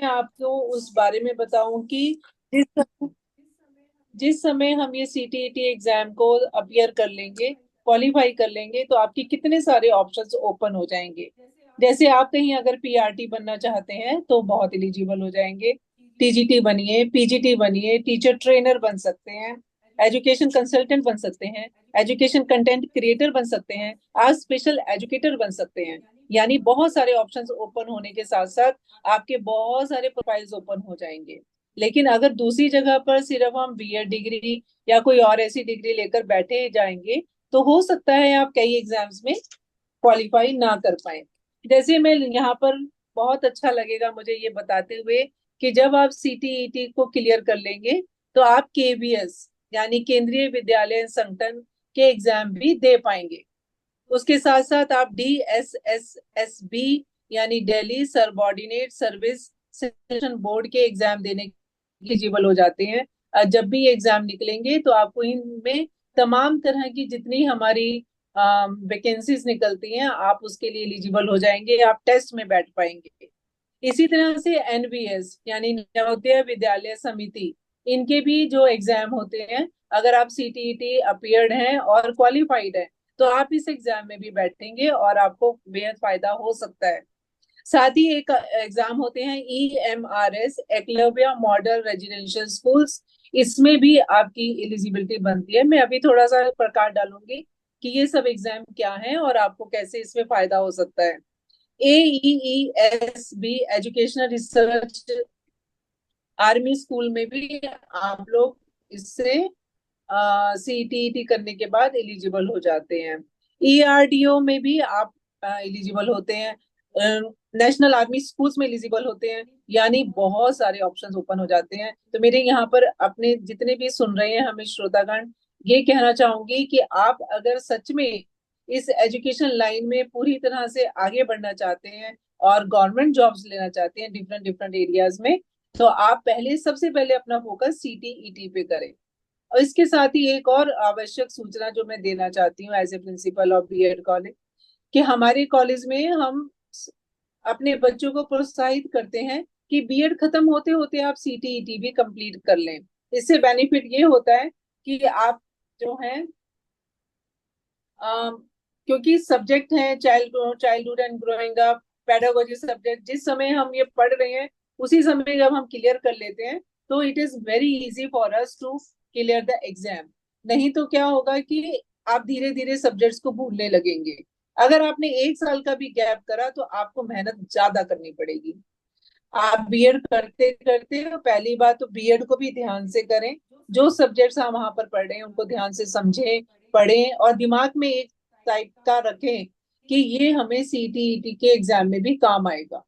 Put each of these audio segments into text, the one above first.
मैं आपको उस बारे में बताऊं कि जिस जिस समय हम ये सीटीईटी एग्जाम को अपियर कर लेंगे, क्वालिफाई कर लेंगे, तो आपके कितने सारे ऑप्शंस ओपन हो जाएंगे। जैसे आप कहीं अगर पीआरटी बनना चाहते हैं तो बहुत एलिजिबल हो जाएंगे। टीजीटी बनिए, पीजीटी बनिए, टीचर ट्रेनर बन सकते हैं, एजुकेशन कंसल्टेंट बन सकते हैं, एजुकेशन कंटेंट क्रिएटर बन सकते हैं, आज स्पेशल एजुकेटर बन सकते हैं। यानी बहुत सारे ऑप्शंस ओपन होने के साथ साथ आपके बहुत सारे प्रोफाइल्स ओपन हो जाएंगे। लेकिन अगर दूसरी जगह पर सिर्फ हम बीएड डिग्री या कोई और ऐसी डिग्री लेकर बैठे जाएंगे तो हो सकता है आप कई एग्जाम्स में क्वालिफाई ना कर पाए। जैसे मैं यहाँ पर, बहुत अच्छा लगेगा मुझे ये बताते हुए कि जब आप सीटीईटी को क्लियर कर लेंगे तो आप केवीएस यानी केंद्रीय विद्यालय संगठन के एग्जाम भी दे पाएंगे। उसके साथ साथ आप डीएसएसएसबी यानी Delhi subordinate service selection board के एग्जाम देने एलिजिबल हो जाते हैं। जब भी ये एग्जाम निकलेंगे तो आपको इनमें तमाम तरह की जितनी हमारी वैकेंसीज निकलती हैं आप उसके लिए एलिजिबल हो जाएंगे, आप टेस्ट में बैठ पाएंगे। इसी तरह से एनबीएस यानी नवोदय विद्यालय समिति, इनके भी जो एग्जाम होते हैं, अगर आप सीटीईटी अपियर्ड हैं और क्वालिफाइड हैं तो आप इस एग्जाम में भी बैठेंगे और आपको बेहद फायदा हो सकता है। साथ ही एक एग्जाम होते हैं EMRS Eklavya model residential schools, इसमें भी आपकी एलिजिबिलिटी बनती है। मैं अभी थोड़ा सा प्रकाश डालूंगी कि ये सब एग्जाम क्या हैं और आपको कैसे इसमें फायदा हो सकता है। एईएस भी एजुकेशनल रिसर्च आर्मी स्कूल में भी आप लोग इससे सीटीईटी करने के बाद एलिजिबल हो जाते हैं। ईआरडीओ में भी आप एलिजिबल होते हैं, नेशनल आर्मी स्कूल्स में एलिजिबल होते हैं। यानी बहुत सारे ऑप्शंस ओपन हो जाते हैं। तो मेरे यहाँ पर अपने जितने भी सुन रहे हैं हमें श्रोतागण, ये कहना चाहूंगी कि आप अगर सच में इस एजुकेशन लाइन में पूरी तरह से आगे बढ़ना चाहते हैं और गवर्नमेंट जॉब्स लेना चाहते हैं डिफरेंट डिफरेंट एरियाज में, तो आप पहले सबसे पहले अपना फोकस सीटीईटी पे करें। और इसके साथ ही एक और आवश्यक सूचना जो मैं देना चाहती हूँ as a principal of BEd college, कि हमारे कॉलेज में हम अपने बच्चों को प्रोत्साहित करते हैं कि बीएड खत्म होते होते आप सीटीईटी भी कंप्लीट कर लें। इससे बेनिफिट ये होता है कि आप जो है, क्योंकि सब्जेक्ट है childhood and growing up, pedagogy subject, जिस समय हम ये पढ़ रहे हैं उसी समय जब हम क्लियर कर लेते हैं तो it is very easy for us to clear the exam. नहीं तो क्या होगा कि आप धीरे धीरे सब्जेक्ट्स को भूलने लगेंगे। अगर आपने एक साल का भी गैप करा तो आपको मेहनत ज्यादा करनी पड़ेगी। आप बीएड करते करते पहली बात तो बीएड को भी ध्यान से करें, जो सब्जेक्ट्स हम वहां पर पढ़ रहे हैं उनको ध्यान से समझें, पढ़ें और दिमाग में एक टाइप का रखें कि ये हमें सीटीईटी के एग्जाम में भी काम आएगा।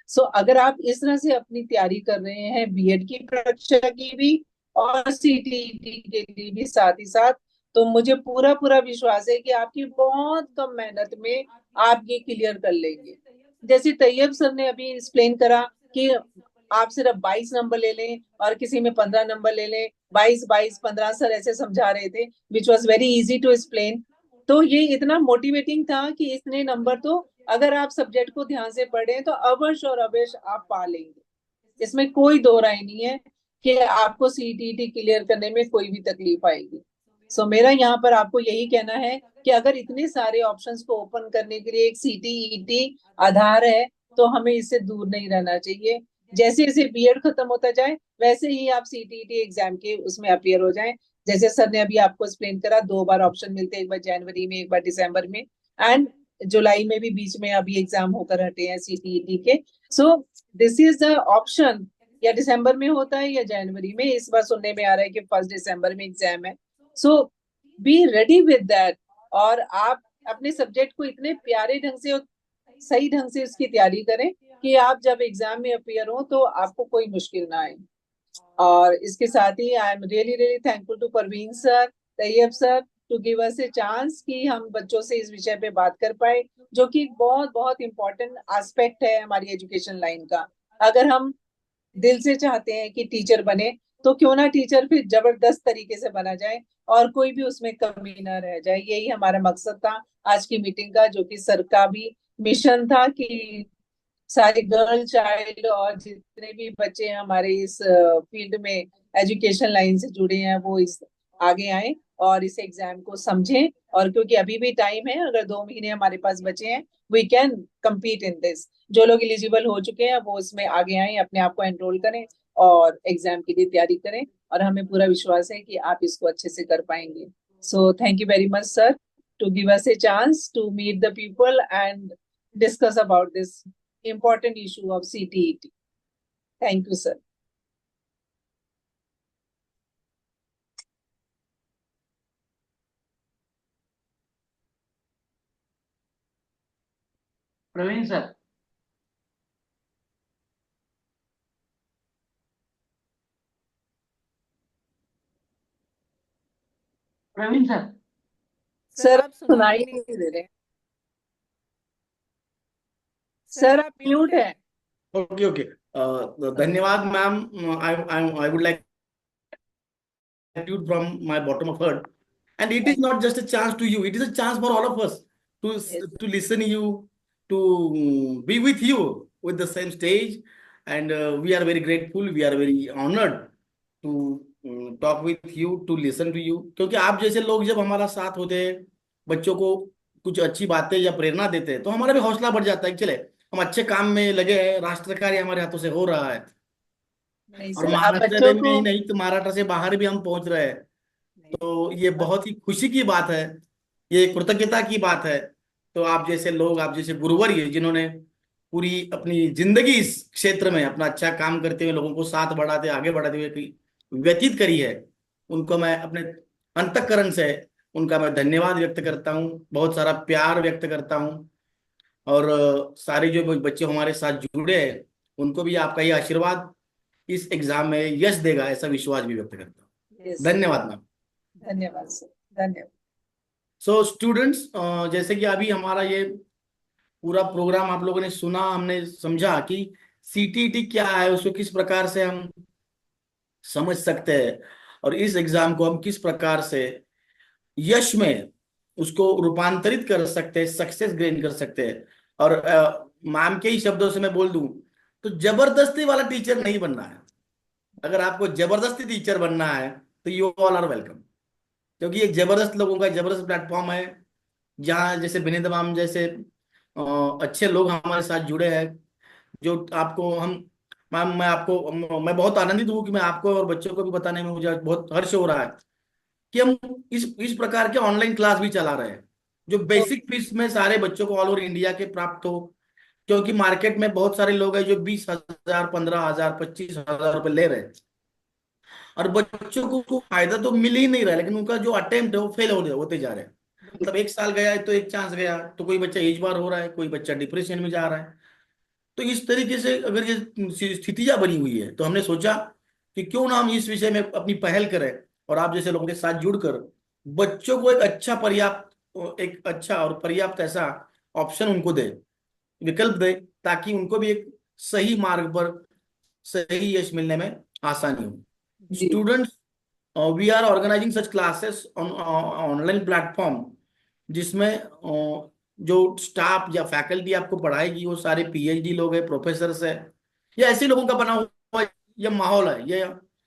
सो अगर आप इस तरह से अपनी तैयारी कर रहे हैं बीएड की परीक्षा की भी और सीटीईटी के लिए भी साथ ही साथ, तो मुझे पूरा पूरा विश्वास है कि आपकी बहुत कम मेहनत में आप ये क्लियर कर लेंगे। जैसे तैयब सर ने अभी एक्सप्लेन करा कि आप सिर्फ 22 नंबर ले लें और किसी में 15 नंबर ले लें, 22 22 15 सर ऐसे समझा रहे थे, which was very easy to explain. तो ये इतना मोटिवेटिंग था कि इतने नंबर तो अगर आप सब्जेक्ट को ध्यान से पढ़ें तो अवश्य और अवश्य आप पा लेंगे। इसमें कोई दो राय नहीं है कि आपको सीटीईटी क्लियर करने में कोई भी तकलीफ आएगी। सो मेरा यहाँ पर आपको यही कहना है कि अगर इतने सारे ऑप्शंस को ओपन करने के लिए एक सीटीईटी आधार है तो हमें इससे दूर नहीं रहना चाहिए। जैसे जैसे बीएड खत्म होता जाए वैसे ही आप सीटीईटी एग्जाम के उसमें अपियर हो जाएं। जैसे सर ने अभी आपको एक्सप्लेन करा, दो बार ऑप्शन मिलते हैं, एक बार जनवरी में एक बार दिसंबर में, एंड जुलाई में भी बीच में अभी एग्जाम होकर हटे हैं सीटीईटी के। So this is the option, या दिसंबर में होता है या जनवरी में, इस बार सुनने में आ रहा है कि 1 दिसंबर में एग्जाम है। सो बी रेडी विद दैट, और आप अपने सब्जेक्ट को इतने प्यारे ढंग से और सही ढंग से उसकी तैयारी करें कि आप जब एग्जाम में अपियर हो तो आपको कोई मुश्किल ना आए। और इसके साथ ही I am really really thankful to Parveen sir, Tayyab sir, to give us a chance कि हम बच्चों से इस विषय पे बात कर पाए, जो कि बहुत बहुत इंपॉर्टेंट एस्पेक्ट है हमारी एजुकेशन लाइन का। अगर हम दिल से चाहते हैं कि टीचर बने तो क्यों ना टीचर फिर जबरदस्त तरीके से बना जाए और कोई भी उसमें कमी ना रह जाए। यही हमारा मकसद था आज की मीटिंग का, जो कि सर का भी मिशन था कि सारे गर्ल चाइल्ड और जितने भी बच्चे हैं हमारे इस फील्ड में एजुकेशन लाइन से जुड़े हैं, वो इस आगे आए और इस एग्जाम को समझें। और क्योंकि अभी भी टाइम है, अगर 2 महीने हमारे पास बचे हैं, we can compete in this. जो लोग एलिजिबल हो चुके हैं वो इसमें आगे आए, अपने आप को एनरोल करें और एग्जाम के लिए तैयारी करें। और हमें पूरा विश्वास है कि आप इसको अच्छे से कर पाएंगे। So thank you very much sir, to give us a chance to meet the people and discuss about this important issue of CTET. Thank you, sir. Praveen sir. Praveen sir. Sir आप सुनाई नहीं दे रहे। सर आप म्यूट है। Okay okay, धन्यवाद ma'am. I would like gratitude from my bottom of heart. And it is not just a chance to you; it is a chance for all of us to Yes. to listen you, to be with you with the same stage. And we are very grateful. We are very honored to talk with you, to listen to you. क्योंकि आप जैसे लोग जब हमारा साथ होते हैं, बच्चों को कुछ अच्छी बातें या प्रेरणा देते हैं, तो हमारा भी हौसला बढ़ जाता है कि चले हम अच्छे काम में लगे हैं, राष्ट्र कार्य हमारे हाथों से हो रहा है। नहीं और सर, आप महाराष्ट्र बच्चों में को ही नहीं तो महाराष्ट्र से बाहर भी हम पहुंच रहे हैं। तो ये बहुत ही खुशी की बात है, ये कृतज्ञता की बात है। तो आप जैसे लोग, आप जैसे गुरुवर, ये जिन्होंने पूरी अपनी जिंदगी इस क्षेत्र में अपना अच्छा काम करते हुए लोगों को साथ बढ़ाते आगे बढ़ाते हुए व्यतीत करी है, उनको मैं अपने अंतःकरण से उनका मैं धन्यवाद व्यक्त करता हूँ, बहुत सारा प्यार व्यक्त करता हूँ। और सारे जो बच्चे हमारे साथ जुड़े हैं उनको भी आपका ये आशीर्वाद इस एग्जाम में यश देगा, ऐसा विश्वास भी व्यक्त करता हूँ। Yes, धन्यवाद मैम। धन्यवाद सर, धन्यवाद। सो स्टूडेंट्स, जैसे कि अभी हमारा ये पूरा प्रोग्राम आप लोगों ने सुना, हमने समझा कि सीटीटी क्या है, उसको किस प्रकार से हम समझ सकते हैं और इस एग्जाम को हम किस प्रकार से यश में उसको रूपांतरित कर सकते हैं, सक्सेस गेन कर सकते हैं। और मैम के ही शब्दों से मैं बोल दूं तो जबरदस्ती वाला टीचर नहीं बनना है। अगर आपको जबरदस्ती टीचर बनना है तो यू ऑल आर वेलकम, क्योंकि ये जबरदस्त लोगों का जबरदस्त प्लेटफॉर्म है, जहाँ जैसे विनीत मैम जैसे अच्छे लोग हमारे साथ जुड़े हैं। जो आपको हम मैम, मैं बहुत आनंदित हूँ कि मैं आपको और बच्चों को भी बताने में मुझे बहुत हर्ष हो रहा है कि हम इस प्रकार के ऑनलाइन क्लास भी चला रहे हैं, जो बेसिक फीस में सारे बच्चों को ऑल ओवर इंडिया के प्राप्त हो। क्योंकि मार्केट में बहुत सारे लोग हैं जो 20,000, 15,000, 25,000 रुपए ले रहे हैं और बच्चों को फायदा तो मिल ही नहीं रहा है, लेकिन उनका जो अटेम्प्ट है वो फेल होते जा रहे हैं। मतलब एक साल गया है तो एक चांस गया, तो कोई बच्चा एज बार हो रहा है, कोई बच्चा डिप्रेशन में जा रहा है। तो इस तरीके से अगर ये स्थितियां बनी हुई है, तो हमने सोचा कि क्यों ना हम इस विषय में अपनी पहल करें और आप जैसे लोगों के साथ जुड़कर बच्चों को एक अच्छा और पर्याप्त ऐसा ऑप्शन उनको दे, विकल्प दे, ताकि उनको भी एक सही मार्ग पर सही यश मिलने में आसानी हो। जी। Students, we are organizing such classes on online platform, जिसमें जो स्टाफ या फैकल्टी आपको पढ़ाएगी वो सारे पीएचडी लोग हैं, प्रोफेसर है, या ऐसे लोगों का बना हुआ ये माहौल है,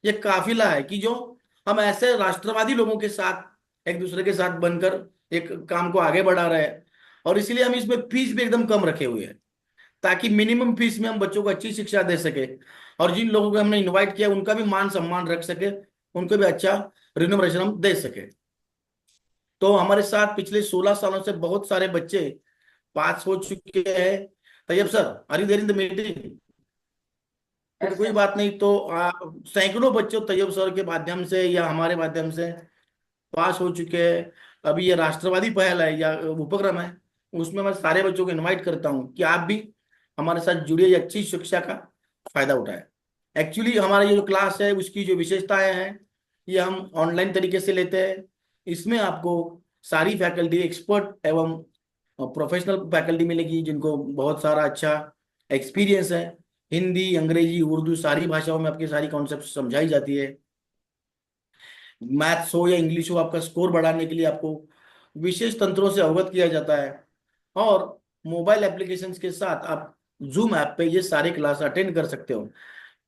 ये काफिला है कि जो हम ऐसे राष्ट्रवादी लोगों के साथ एक दूसरे के साथ बनकर एक काम को आगे बढ़ा रहे हैं। और इसीलिए हम इसमें फीस भी एकदम कम रखे हुए हैं, ताकि मिनिमम फीस में हम बच्चों को अच्छी शिक्षा दे सके और जिन लोगों को हमने इनवाइट किया उनका भी मान सम्मान रख सके, उनको भी अच्छा रिन्यूमरेशन हम दे सके। तो हमारे साथ पिछले 16 सालों से बहुत सारे बच्चे पास हो चुके हैं। Tayyab sir, are you there in the meeting? फिर कोई बात नहीं, तो सैकड़ों बच्चे तैयब सर के माध्यम से या हमारे माध्यम से पास हो चुके हैं। अभी ये राष्ट्रवादी पहल है या उपक्रम है, उसमें मैं सारे बच्चों को इनवाइट करता हूँ कि आप भी हमारे साथ जुड़िए, ये अच्छी शिक्षा का फायदा उठाए। एक्चुअली हमारा ये जो क्लास है उसकी जो विशेषताएं हैं, ये हम ऑनलाइन तरीके से लेते हैं। इसमें आपको सारी फैकल्टी एक्सपर्ट एवं प्रोफेशनल फैकल्टी मिलेगी, जिनको बहुत सारा अच्छा एक्सपीरियंस है। हिंदी, अंग्रेजी, उर्दू सारी भाषाओं में आपकी सारी कॉन्सेप्ट समझाई जाती है। मैथ्स हो या इंग्लिश हो, आपका स्कोर बढ़ाने के लिए आपको विशेष तंत्रों से अवगत किया जाता है। और मोबाइल एप्लीकेशंस के साथ आप जूम ऐप पे ये सारे क्लास अटेंड कर सकते हो।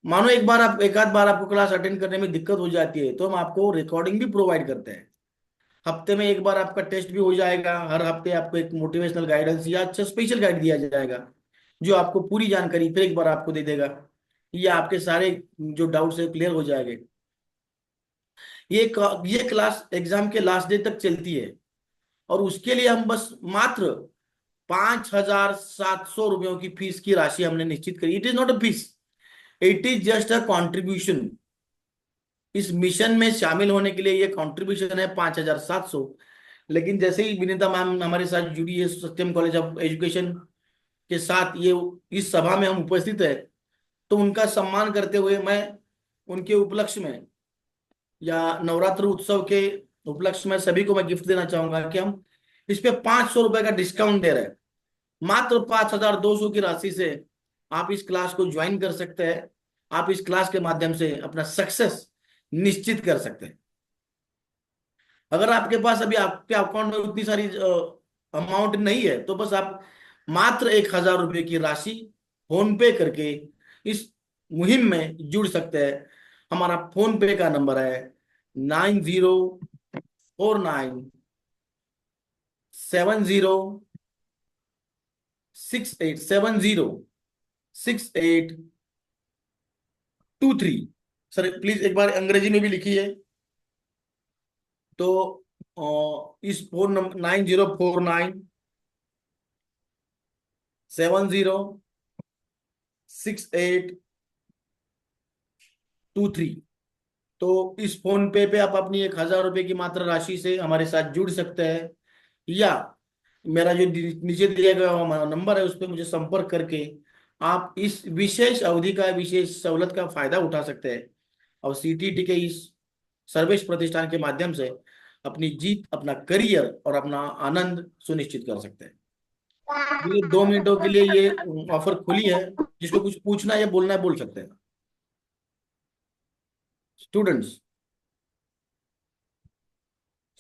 मानो एक आध बार आपको क्लास अटेंड करने में दिक्कत हो जाती है तो हम आपको रिकॉर्डिंग भी प्रोवाइड करते हैं। हफ्ते में एक बार आपका टेस्ट भी हो जाएगा। हर हफ्ते आपको एक मोटिवेशनल गाइडेंस या अच्छा स्पेशल गाइड दिया जाएगा जो आपको पूरी जानकारी फिर एक बार आपको दे देगा। ये आपके सारे जो डाउट्स है क्लियर हो जाएंगे। ये क्लास एग्जाम के लास्ट डे तक चलती है और उसके लिए हम बस मात्र 5,700 रुपयों की फीस की राशि हमने निश्चित करी। It is not a fees, it is just a contribution. इस मिशन में शामिल होने के लिए ये कंट्रीब्यूशन है 5,700। लेकिन जैसे ही विनीता मैम हमारे साथ जुड़ी है सत्यम कॉलेज ऑफ एजुकेशन के साथ, ये इस सभा में हम उपस्थित है, तो उनका सम्मान करते हुए मैं उनके उपलक्ष्य में या नवरात्र उत्सव के उपलक्ष्य में सभी को मैं गिफ्ट देना चाहूंगा कि हम इस पे 500 रुपए का डिस्काउंट दे रहे हैं। मात्र 5,200 की राशि से आप इस क्लास को ज्वाइन कर सकते हैं। आप इस क्लास के माध्यम से अपना सक्सेस निश्चित कर सकते हैं। अगर आपके पास अभी आपके अकाउंट में उतनी सारी अमाउंट नहीं है तो बस आप मात्र 1,000 रुपए की राशि फोन पे करके इस मुहिम में जुड़ सकते हैं। हमारा फोन पे का नंबर है 904970686823। सर प्लीज एक बार अंग्रेजी में भी लिखिए। तो इस फोन नंबर 9049706823। तो इस फोन पे आप अपनी 1,000 रुपए की मात्र राशि से हमारे साथ जुड़ सकते हैं, या मेरा जो नीचे दिया गया हमारा नंबर है उस पर मुझे संपर्क करके आप इस विशेष अवधि का विशेष सहूलत का फायदा उठा सकते हैं और सीटीटी के इस सर्वेश प्रतिष्ठान के माध्यम से अपनी जीत, अपना करियर और अपना आनंद सुनिश्चित कर सकते हैं। ये 2 मिनटों के लिए ये ऑफर खुली है। जिसको कुछ पूछना या बोलना है बोल सकते हैं स्टूडेंट्स।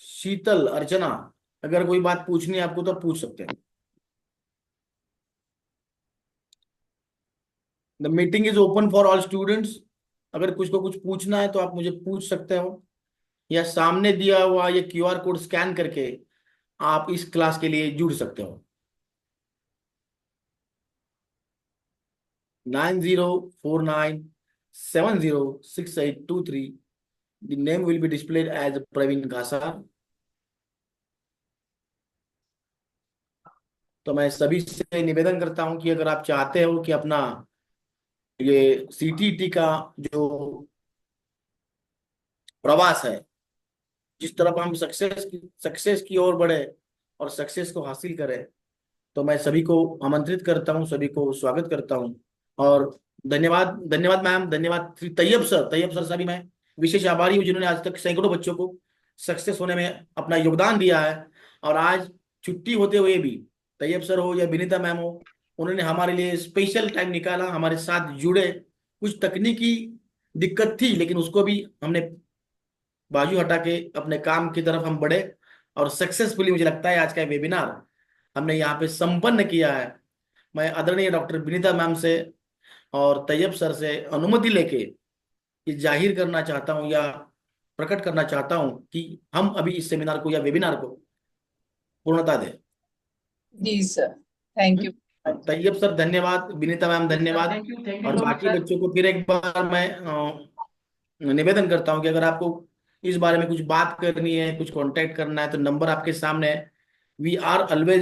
शीतल, अर्चना, अगर कोई बात पूछनी है आपको तो पूछ सकते हैं। The meeting is open for all students. अगर कुछ को कुछ पूछना है तो आप मुझे पूछ सकते हो, या सामने दिया हुआ ये क्यूआर कोड स्कैन करके आप इस क्लास के लिए जुड़ सकते हो। 9049706823। The name will be displayed as Praveen Kasar। तो मैं सभी से निवेदन करता हूं कि अगर आप चाहते हो कि अपना ये सीटीटी का जो प्रवास है, जिस तरफ हम सक्सेस की ओर बढ़े और सक्सेस को हासिल करें, तो मैं सभी को आमंत्रित करता हूं, सभी को स्वागत करता हूं। और धन्यवाद, धन्यवाद मैम, धन्यवाद श्री तैयब सर से भी मैं विशेष आभारी हूँ जिन्होंने आज तक सैकड़ों बच्चों को सक्सेस होने में अपना योगदान दिया है। और आज छुट्टी होते हुए भी तैयब सर हो या विनीता मैम हो, उन्होंने हमारे लिए स्पेशल टाइम निकाला, हमारे साथ जुड़े। कुछ तकनीकी दिक्कत थी लेकिन उसको भी हमने बाजू हटा के अपने काम की तरफ हम बढ़े और सक्सेसफुली मुझे लगता है आज का वेबिनार हमने यहाँ पे संपन्न किया है। मैं आदरणीय डॉक्टर विनीता मैम से और तैयब सर से अनुमति लेके ये जाहिर करना चाहता हूँ या प्रकट करना चाहता हूँ कि हम अभी इस सेमिनार को या वेबिनार को पूर्णता दें। जी sir, thank you. Tayyab sir धन्यवाद, विनीता मैम धन्यवाद। थैंक यू और सो मच बाकी सर। बच्चों को फिर एक बार मैं निवेदन करता हूँ कि अगर आपको इस बारे में कुछ बात करनी है, कुछ कांटेक्ट करना है, तो नंबर आपके सामने है। We are always